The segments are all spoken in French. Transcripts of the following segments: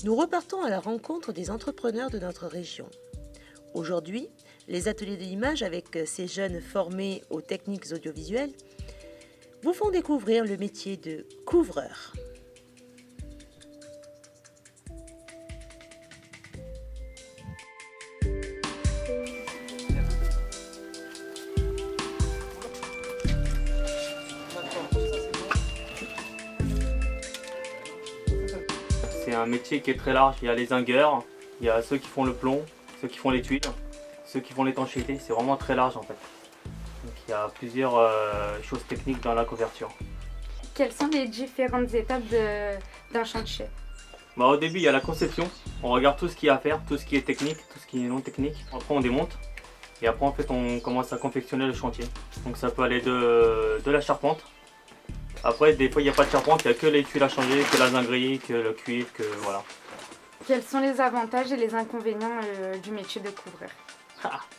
Nous repartons à la rencontre des entrepreneurs de notre région. Aujourd'hui, les ateliers de l'image avec ces jeunes formés aux techniques audiovisuelles vous font découvrir le métier de couvreur. C'est un métier qui est très large. Il y a les zingueurs, il y a ceux qui font le plomb, ceux qui font les tuiles, ceux qui font l'étanchéité. C'est vraiment très large en fait. Donc il y a plusieurs choses techniques dans la couverture. Quelles sont les différentes étapes d'un chantier? Au début, il y a la conception. On regarde tout ce qu'il y a à faire, tout ce qui est technique, tout ce qui est non technique. Après, on démonte. Et après, en fait, on commence à confectionner le chantier. Donc ça peut aller de la charpente. Après, des fois, il n'y a pas de charpente, il n'y a que les tuiles à changer, que la zinguerie, que le cuivre, que voilà. Quels sont les avantages et les inconvénients du métier de couvreur?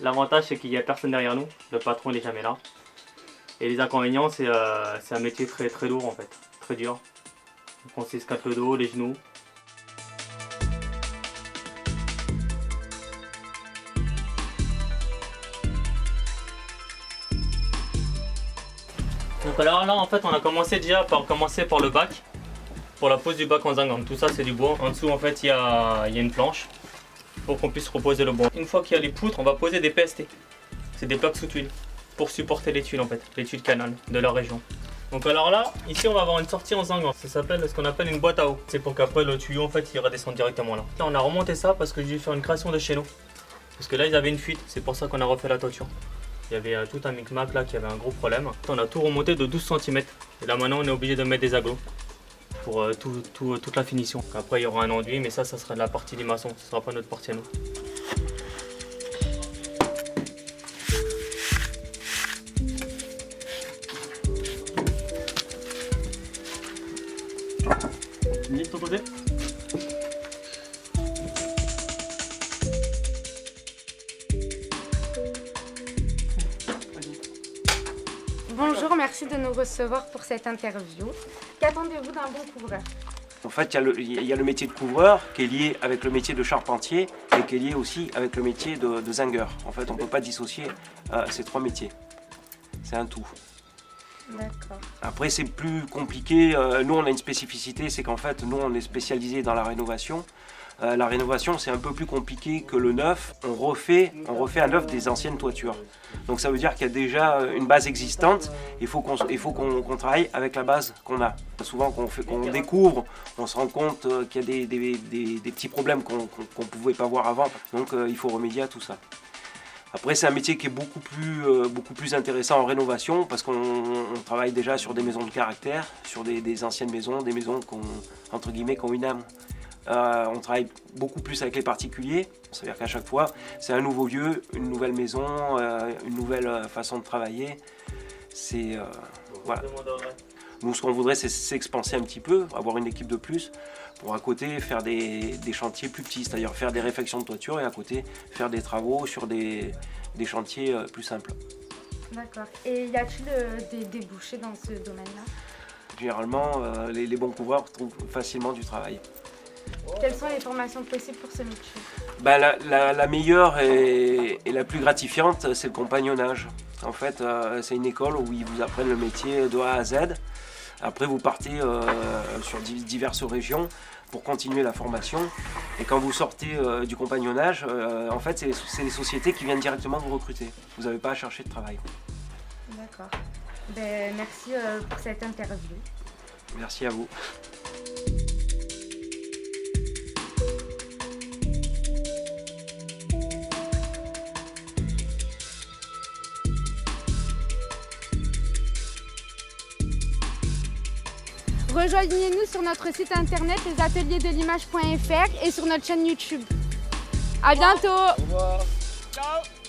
L'avantage, c'est qu'il n'y a personne derrière nous. Le patron, il n'est jamais là. Et les inconvénients, c'est un métier très lourd en fait, très dur. Donc on s'escape le dos, les genoux. Donc alors là en fait on a commencé déjà par le bac, pour la pose du bac en zinc. Tout ça c'est du bois. En dessous en fait il y a une planche pour qu'on puisse reposer le bois. Une fois qu'il y a les poutres, on va poser des PST. C'est des plaques sous tuiles pour supporter les tuiles en fait, les tuiles canal de la région. Donc alors là, ici on va avoir une sortie en zinc. Ça s'appelle ce qu'on appelle une boîte à eau. C'est pour qu'après le tuyau en fait il redescende directement là. Là on a remonté ça parce que j'ai fait une création de chez nous. Parce que là ils avaient une fuite, c'est pour ça qu'on a refait la toiture. Il y avait tout un micmac là qui avait un gros problème. On a tout remonté de 12 cm. Et là maintenant on est obligé de mettre des aglos pour toute la finition. Après il y aura un enduit, mais ça sera de la partie des maçons, ce sera pas notre partie à nous. De ton côté ? Bonjour, merci de nous recevoir pour cette interview. Qu'attendez-vous d'un bon couvreur? En fait, il y a le métier de couvreur qui est lié avec le métier de charpentier et qui est lié aussi avec le métier de zingueur. En fait, on ne peut pas dissocier ces trois métiers. C'est un tout. D'accord. Après, c'est plus compliqué. Nous, on a une spécificité, c'est qu'en fait, nous, on est spécialisé dans la rénovation. La rénovation, c'est un peu plus compliqué que le neuf. On refait à neuf des anciennes toitures. Donc ça veut dire qu'il y a déjà une base existante. Il faut qu'on travaille avec la base qu'on a. Souvent, quand on découvre, on se rend compte qu'il y a des petits problèmes qu'on ne pouvait pas voir avant. Donc il faut remédier à tout ça. Après, c'est un métier qui est beaucoup plus intéressant en rénovation parce qu'on travaille déjà sur des maisons de caractère, sur des anciennes maisons, des maisons qui ont une âme. On travaille beaucoup plus avec les particuliers, c'est-à-dire qu'à chaque fois, c'est un nouveau lieu, une nouvelle maison, une nouvelle façon de travailler. Voilà. Nous, ce qu'on voudrait, c'est s'expanser un petit peu, avoir une équipe de plus, pour à côté faire des chantiers plus petits, c'est-à-dire faire des réfections de toiture et à côté faire des travaux sur des chantiers plus simples. D'accord. Et y a-t-il des débouchés dans ce domaine-là? Généralement, les bons couvreurs trouvent facilement du travail. Quelles sont les formations possibles pour ce métier? La meilleure et la plus gratifiante, c'est le compagnonnage. En fait, c'est une école où ils vous apprennent le métier de A à Z. Après, vous partez sur diverses régions pour continuer la formation. Et quand vous sortez du compagnonnage, en fait, c'est les sociétés qui viennent directement vous recruter. Vous n'avez pas à chercher de travail. D'accord. Merci pour cette interview. Merci à vous. Rejoignez-nous sur notre site internet lesateliers-de-l'image.fr et sur notre chaîne YouTube. À bientôt. Au revoir. Ciao.